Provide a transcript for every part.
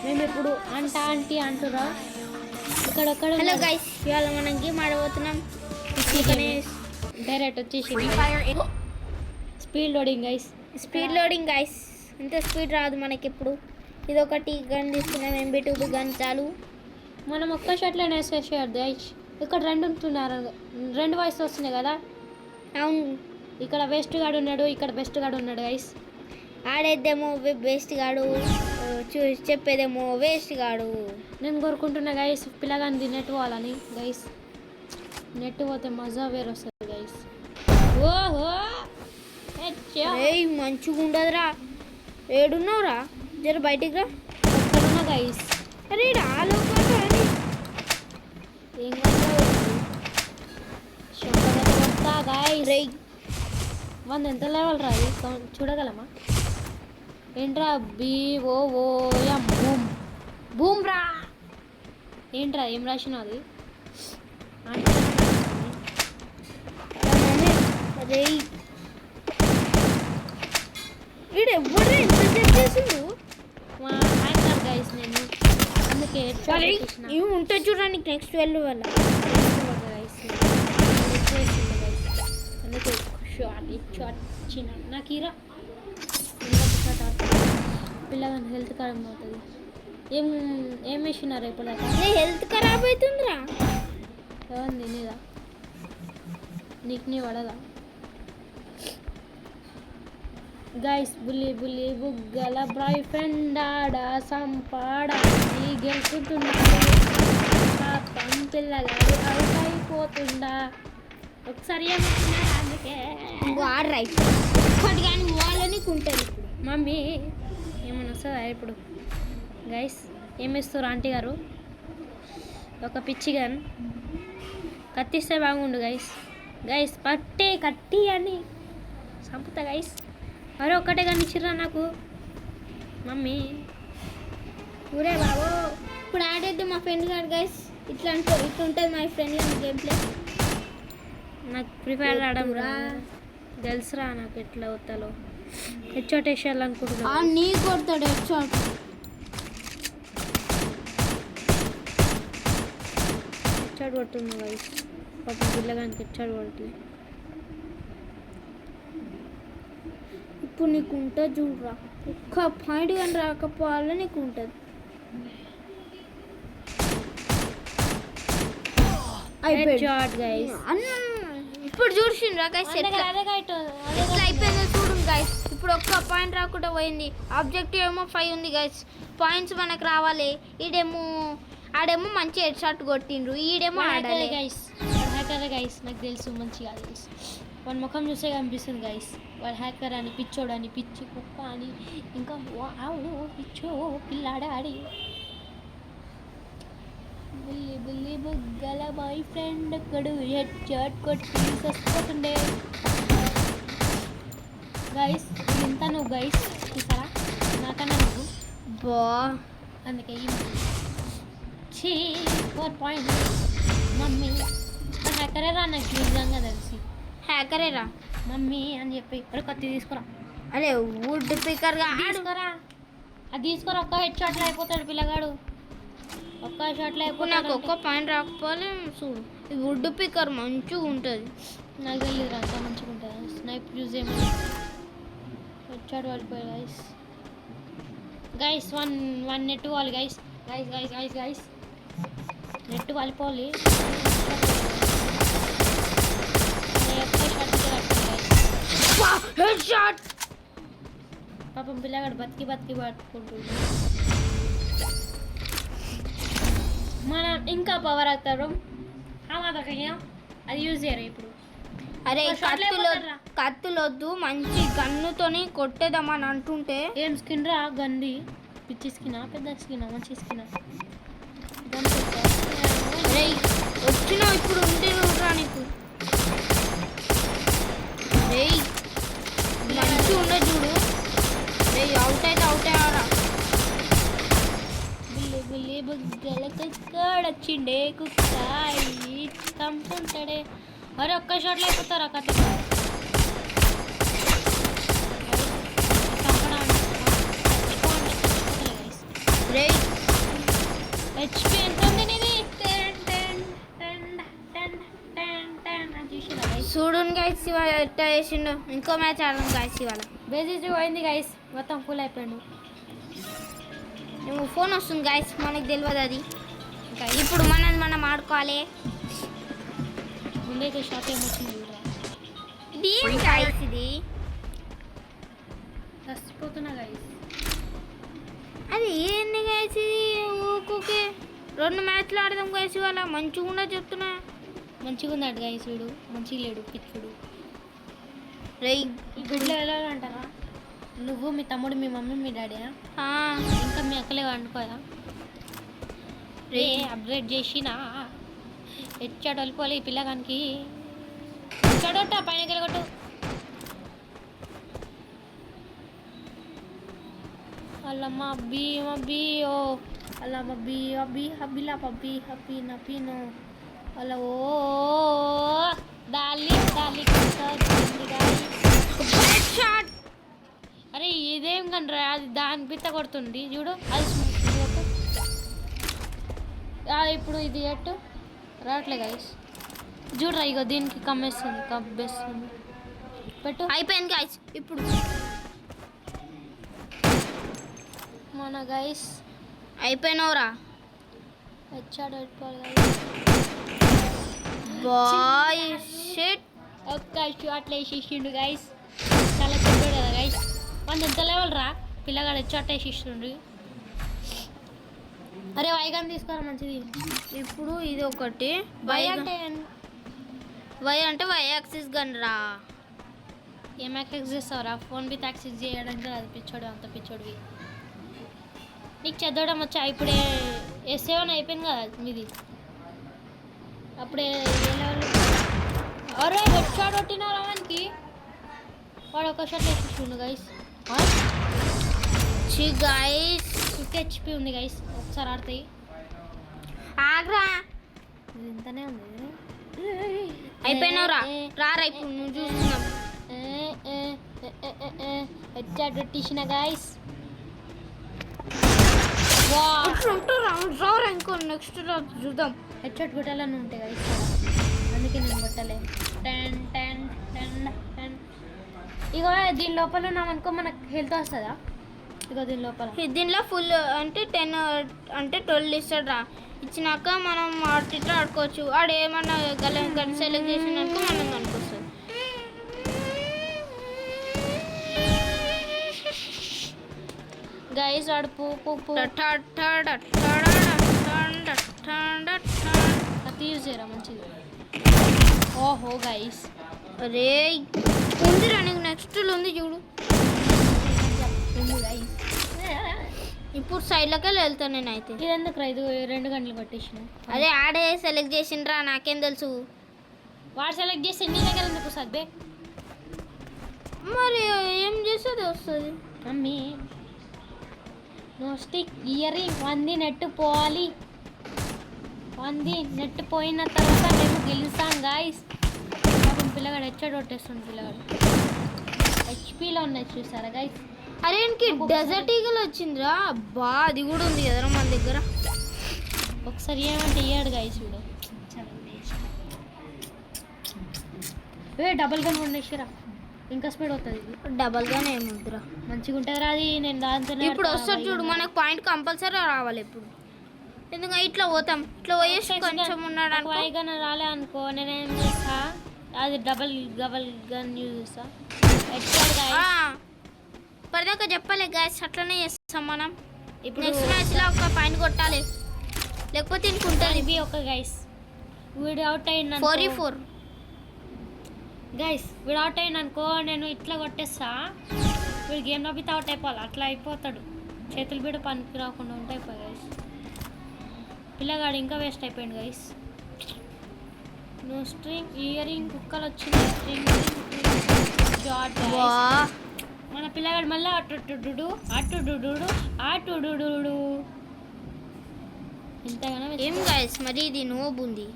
మేము ఇప్పుడు ఆంటీ అంటురా ఇక్కడ హలో గైస్, ఇవాళ మనం గేమ్ ఆడబోతున్నాం. డైరెక్ట్ వచ్చేసి స్పీడ్ లోడింగ్ గైస్. ఇంత స్పీడ్ రాదు మనకి ఇప్పుడు. ఇది ఒకటి గన్ తీసుకున్నాం, MB2 గన్ చాలు. మనం ఒక్క షాట్లో వేసేసేయద్దు గైస్. ఇక్కడ రెండు వాయిస్ వస్తున్నాయి కదా. అవును, ఇక్కడ వేస్ట్ గాడు ఉన్నాడు, ఇక్కడ బెస్ట్ గాడు ఉన్నాడు గైస్. ఆడేద్దేమో బెస్ట్ గాడు, చెప్పేదేమో వేస్ట్ గాడు. నేను కోరుకుంటున్నా గైస్ పిల్లగాని నెట్ పోవాలని గైస్. నెట్ పోతే మజా వేరు వస్తుంది గైస్. ఓహో మంచిగా ఉండదురా. ఏడున్నావురా, జర బయటికి రా. ఒక్కడున్నా గైస్. అరే ఏం గైస్. వంద ఎంత లెవెల్ రా అది చూడగలమా? ఏంట్రా బూమ్ బూమ్ రా. ఏంట్రా ఏం రాసినా అది? అరే వీడు ఎవరు ఎంత చేసిండు గైస్. నేను అందుకే ఇవి ఉంటుంది చూడండి నెక్స్ట్ 12 వల్ల. అందుకే షార్ట్ చిన్న నాకు ఇరా పిల్లగాని హెల్త్ ఖరాబ్ అవుతుంది. ఏం వేసినారా ఇప్పుడు? హెల్త్ ఖరాబ్ అవుతుందిరా. ఏమంది నీదా? నీకు నీ పడదా గైస్? బుల్లి బుగ్గల బాయ్ ఫ్రెండ్ ఆడా సంపాడా గెలుపుతున్నాడు. పాపం పిల్లగాడు అవుట్ అయిపోతుండా. ఒకసారి ఏమంటున్నారు అందుకే ఒక్కటి కానీ వాళ్ళని ఉంటుంది. ఇప్పుడు మమ్మీ ఏమన్నా వస్తుందా ఇప్పుడు గైస్? ఏం వేస్తారు ఆంటీ గారు? ఒక పిచ్చి గన్ కత్తిస్తే బాగుండు గైస్. కట్టి అని చంపుతా గైస్. మరో ఒక్కటే కానీ ఇచ్చిర్రా నాకు మమ్మీ. ఊరే బాబు, ఇప్పుడు ఆడేద్దు మా ఫ్రెండ్ గారు గైస్. ఇట్లా ఉంటుంది మా ఫ్రెండ్ గారి గేమ్ ప్లే. నాకు ప్రిపేర్ ఆడడం రా తెలుసురా. నాకు ఎట్లా అవుతాలో హెడ్షాట్ వేసేయాలనుకుంటున్నా. నీ కొడతాడు హెడ్షాట్. కొడుతున్నా గైస్. పాపం పిల్లగానికి హెడ్షాట్ కొడుతుంది. ఇప్పుడు నీకు ఉంటుంది చూడరా. ఒక్క పాయింట్ కానీ రాకపోవాలో నీకు ఉంటుంది. ఇప్పుడు చూసిండ్రా గైస్ ఎట్లా అయిపోయిందో చూడు గైస్. ఇప్పుడు ఒక్క పాయింట్ రాకుండా పోయింది. ఆబ్జెక్టివ్ ఏమో 5 ఉంది గైస్. పాయింట్స్ మనకు రావాలి. ఆడేమో మంచి హెడ్ షాట్ కొట్టిండ్రు, ఈడేమో ఆడాలి గైస్. నాకు తెలుసు, మంచిగా తెలుసు. వాడి ముఖం చూసే కనిపిస్తుంది గైస్. వాడు హ్యాకర్ అని, పిచ్చోడు అని, పిచ్చి కుక్క అని, ఇంకా పిచ్చో పిల్లాడాడి. బుల్లి బుగ్గల బాయ్ ఫ్రెండ్ ఒక్కడు హెడ్ షాట్ కొట్టి చచ్చిపోతుండే గైస్. ఇంత నువ్వు గైస్ చూసారా నాకన్నా నువ్వు అందుకే 4 పాయింట్. మమ్మీ హ్యాకరే రా, నాకు నిజంగా తెలిసి హ్యాకరే రా మమ్మీ అని చెప్పి ఇక్కడ కత్తి తీసుకురా. అరే వుడ్ పికర్గా తీసుకురా, అది తీసుకురా. ఒక్క హెడ్ షాట్లో అయిపోతాడు పిల్లగాడు. ఒక్క షాట్లో అయిపోతే నాకు ఒక్క పాయింట్ రాకపోతే చూడు. ఈ వుడ్ పికర్ మంచిగా ఉంటుంది. నాకు తెలియదు అంత మంచిగా ఉంటుంది. స్నైప్ యూజ్ ఏమో హెడ్ షాట్ పడిపోయాడు గైస్. వన్ నెట్ వాళ్ళు గైస్. నెట్ వాలిపోవాలి. Head shot. పాపం పిల్లగాడు బతికి పట్టుకుంటుంది. మనం ఇంకా పవర్ అవుతారు అది యూజ్ చేయరు ఇప్పుడు. అరే కత్తులొద్దు, మంచి గన్నుతోని కొట్టేద్దామని అంటుంటే. ఏం స్కిన్ రా గంది? పిచ్చి స్కినా, పెద్ద స్కినా, మంచి స్కినా? వచ్చినావు ఇప్పుడు ఉంటే రా నీకు. మంచిగా ఉండే చూడు. అవుట్ అయితే అవుట్ అయ్యారా. బుల్లి బుగ్గల కుక్కడొచ్చిండే కుక్కాయి చంపుంటాడే. మరి ఒక్క షాట్లో అయిపోతారా కత్తి? రే హెచ్పి ఎంత ఉంది నీది? 10 అని చూసినా గైస్. చూడండి గైస్ ఇవాళ ఎట్లా చేసిండు. ఇంకో మ్యాచ్ ఆడదాం గైస్ ఇవాళ. బేసిస్ పోయింది గైస్, మొత్తం ఫుల్ అయిపోయాడు. మేము ఫోన్ వస్తుంది గైస్, మనకు తెలియదు అది. ఇప్పుడు మనం ఆడుకోవాలి. ముందైతే షాప్ ఏమొచ్చింది చూడరా. ఇది ఏం గైస్ ఇది? చచ్చిపోతున్నా గైస్. అది ఏంది గైస్ ఇది? ఊకే 2 మ్యాచ్లు ఆడదాం గైస్ ఇవాళ. మంచిగా ఉండదు చెప్తున్నా. మంచిగా ఉందట గైస్, వీడు మంచిగా లేడు పిచ్చుడు. రేయ్ ఈ గుడ్లో వెళ్ళాలంటారా? నువ్వు, మీ తమ్ముడు, మీ మమ్మీ, మీ డాడీయా? ఇంకా మీ అక్కలే వండుకోదా? రే అప్గ్రేడ్ చేసినా హెచ్చాడు వెళ్ళిపోవాలి ఈ పిల్లగానికి. హెచ్చాడొట్ట పైన గెలగొట్టు. అల్లమ్మ అబ్బి అబ్బి ఓ అల్లమ్మ అబ్బి అబ్బి హబ్బిలా పబ్బి హబ్బి నబ్బినో అలా ఓ డాలి డాలి షాట్. అరే ఇదేం కనరా, అది దాని పిత్త కొడుతుంది చూడు. అది ఇప్పుడు ఇది ఎట్టు రావట్లే గైస్. చూడరా ఇగో దీనికి కమ్మేస్తుంది, కబ్బేస్తుంది. పెట్టు. అయిపోయింది గైస్. ఇప్పుడు మన గైస్ అయిపోయినవురా. వచ్చాడు వెళ్ళిపోవాలి బాయ్ షిట్. ఒక్క షాట్లు వేసేసిండు గైస్. చాలా చెప్పాడు కదా గైస్. మన ఎంత లెవెల్ రా పిల్లగాడు షాట్ వేసేసిండు. అరే వైగాన్ తీసుకోరా మంచిది. ఇప్పుడు ఇది ఒకటి. వై అంటే వై అంటే వై యాక్సిస్ గన్ రా. ఏం యాక్సెస్ చేస్తావురా? ఫోన్ బిత్ యాక్సెస్ చేయడానికి అది పిచ్చోడు, అంత పిచ్చోడివి. నీకు చదవడం వచ్చా? ఇప్పుడే S7 అయిపోయింది కదా మీది. అప్పుడే ఏ లెవెల్? అరే హెడ్ షాట్ కొట్టిన రావానికి వాడు ఒక షాట్ వేసేసిండు గైస్. గైస్ 50 HP ఉంది గైస్. ఒకసారి ఆడతాయి. ఆగ్రా. ఇది ఇంతనే ఉంది. అయిపోయినవురా. రారా ఇప్పుడు నువ్వు చూస్తున్నాం. హెడ్ షాట్ కొట్టేసిన గైస్. ఇంకో నెక్స్ట్ చూద్దాం. హెడ్ షాట్ కొట్టాలని ఉంటాయి గైస్, అందుకే నేను కొట్టలే. 10 ఇగో దీని లోపల ఉన్నామనుకో మనకు హెల్త్ వస్తుందా? ఇగో దీని లోపల దీనిలో ఫుల్ అంటే 10 అంటే 12 ఇస్తాడు రా. ఇచ్చినాక మనం ఆడిట్లో ఆడుకోవచ్చు. ఆడేమన్నా గల సెలెక్ట్ చేసినాక మనం కనిపిస్తుంది. గైస్ ఆడు అది యూజ్ చేయరా మంచిది. ఓహో గైస్ అరే ఉంది నీకు నెక్స్ట్ ఉంది చూడు. ఇప్పుడు సైడ్లోకి వెళ్తాను నేనైతే. ఇది ఎందుకు రా? ఇది 2 గంటలు కొట్టేసిన. అదే ఆడే సెలెక్ట్ చేసిండ్రా, నాకేం తెలుసు. వాడు సెలెక్ట్ చేసి నీ దగ్గర ఎందుకు సద్దే? మరి ఏం చేసేది వస్తుంది. Mummy no stick earring 1 net పోవాలి. 1 నెట్ పోయిన తర్వాత మేము గెలుస్తాం గాయస్. పాపం పిల్లగాడు హెచ్చాడు కొట్టేస్తుంది. పిల్లగాడు హెచ్పీలో ఉన్నాయి చూసారా గైస్. అరే ఇంకి డెజర్ట్ ఈగల్ వచ్చిందిరా. అబ్బా అది కూడా ఉంది కదరా మన దగ్గర. ఒకసారి ఏమంటే ఇయ్యాడు గైస్ వీడు. డబల్ గన్ ఉండేసిరా, ఇంకా స్పీడ్ అవుతుంది. డబల్ గానే ఏముందిరా, మంచిగా ఉంటుంది రా అది. నేను దాంతో ఇప్పుడు వస్తుంది చూడు. మనకు పాయింట్ కంపల్సరీ రావాలి ఇప్పుడు. ఎందుకంటే ఇట్లా పోతాం, ఇట్లా పోయేసి కొంచెం ఉన్నాడు అనుకో. వైగన్ రాలే అనుకో, నేనేం చేస్తా అది డబల్ గన్ యూజ్ చేస్తా. పరదాకా చెప్పాలి గాయస్, అట్లనే చేస్తాం మనం. ఇప్పుడు నెక్స్ట్ మ్యాచ్లో ఒక పాయింట్ కొట్టాలి, లేకపోతే ఇంకుంటుంది. ఇవి ఒక గైస్ వీడు అవుట్ అయింది 4-4 గైస్. వీడు అవుట్ అయింది అనుకో, నేను ఇట్లా కొట్టేస్తా. వీడు గేమ్లో బిత్ అవుట్ అయిపోవాలి. అట్లా అయిపోతాడు. చేతులు బిడ్డ పనికి రాకుండా ఉంటాయి గైస్. పిల్లగాడు ఇంకా వేస్ట్ అయిపోయింది guys. No string earring కుక్కలు వచ్చింది. మన పిల్లగాడు మళ్ళీ అటుడు ఇంతగానో ఏం గైస్. మరి ఇది నోబు ఉంది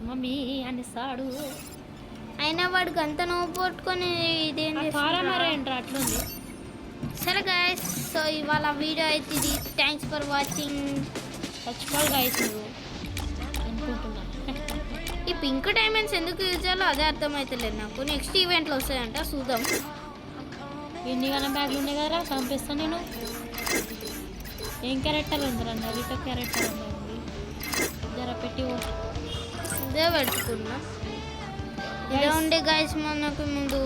మమ్మీ అనిస్తాడు. అయినా వాడికి అంత నోబు పట్టుకొని ఇదేం ఫారమర్ ఏంట్రా అట్లుంది. సరే గాయస్, సో ఇవాళ వీడియో అయితే ఇది. Thanks for watching. చచ్చిపోవాలి గైస్ నువ్వు అనుకుంటున్నా. ఈ పింక్ డైమండ్స్ ఎందుకు యూజ్ చేయాలో అదే అర్థమవుతలేదు నాకు. నెక్స్ట్ ఈవెంట్లో వస్తాయంట, చూద్దాం. ఎన్ని గణం బ్యాగులు ఉన్నాయి కదరా, చంపిస్తాను నేను. ఏం క్యారెక్టర్ ఉందిరా? నవిక క్యారెక్టర్ ఉంది, జర పెట్టి ఇదే పెట్టుకున్నా. ఇదే ఉండే గాయస్ మనకు ముందు,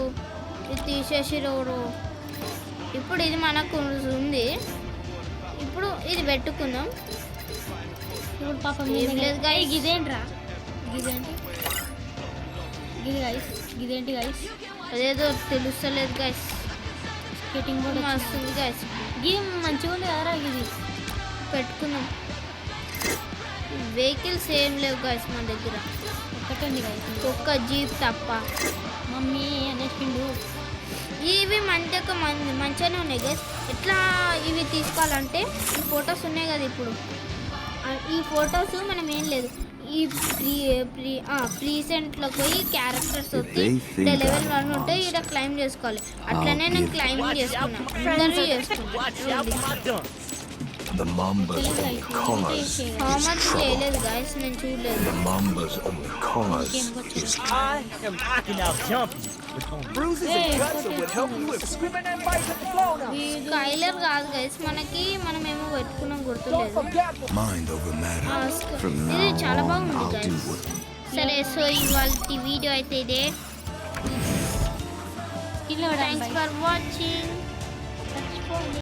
ఇది తీసేసి రోడు. ఇప్పుడు ఇది మనకు ఉంది, ఇప్పుడు ఇది పెట్టుకుందాం. ఇప్పుడు పాపం ఏం లేదు guys. గిదేంట్రా, గిదేంటి గిది గైస్, గిదేంటి గైస్? అదేదో తెలుస్తలేదు గైస్. స్కేటింగ్ బోర్డ్ వస్తుంది గైస్, గేమ్ మంచిగా ఉంది కదరా, గిది పెట్టుకుందాం. వెహికల్స్ ఏం లేవు గైస్ మన దగ్గర, ఒక్కటే ఉంది గైస్, ఒక్క జీప్ తప్ప. మమ్మీ అనేసిండు. ఇవి మంచిగానే ఉన్నాయి గైస్. ఎట్లా ఇవి తీసుకోవాలంటే ఈ ఫొటోస్ ఉన్నాయి కదా, ఇప్పుడు ఈ ఫొటోస్ మనం ఏం లేదు, ఈ ప్రీసెంట్లోకి పోయి క్యారెక్టర్స్ వచ్చి లెవెల్ 1 ఉంటే ఇక్కడ క్లైమ్ చేసుకోవాలి. అట్లనే నేను క్లైమింగ్ చేసుకున్నాను, అందరూ చేసుకున్నాను. The mambas on the collars. Commerce చేయలేదు గాయస్, నేను చూడలేదు. The mambas on the collars is I am knocking out jumpy. Bruises and cuts would help you if screaming and bites at the flow now. Skyler కాదు guys, మనం ఏమో పెట్టుకున్నాం గుర్తులేదు. mind over matter. From ఇది now చాలా on, బాగుంది I'll do guys. what సరే, so ఇవాళ వీడియో అయితే ఇదే. Kilo thanks for watching.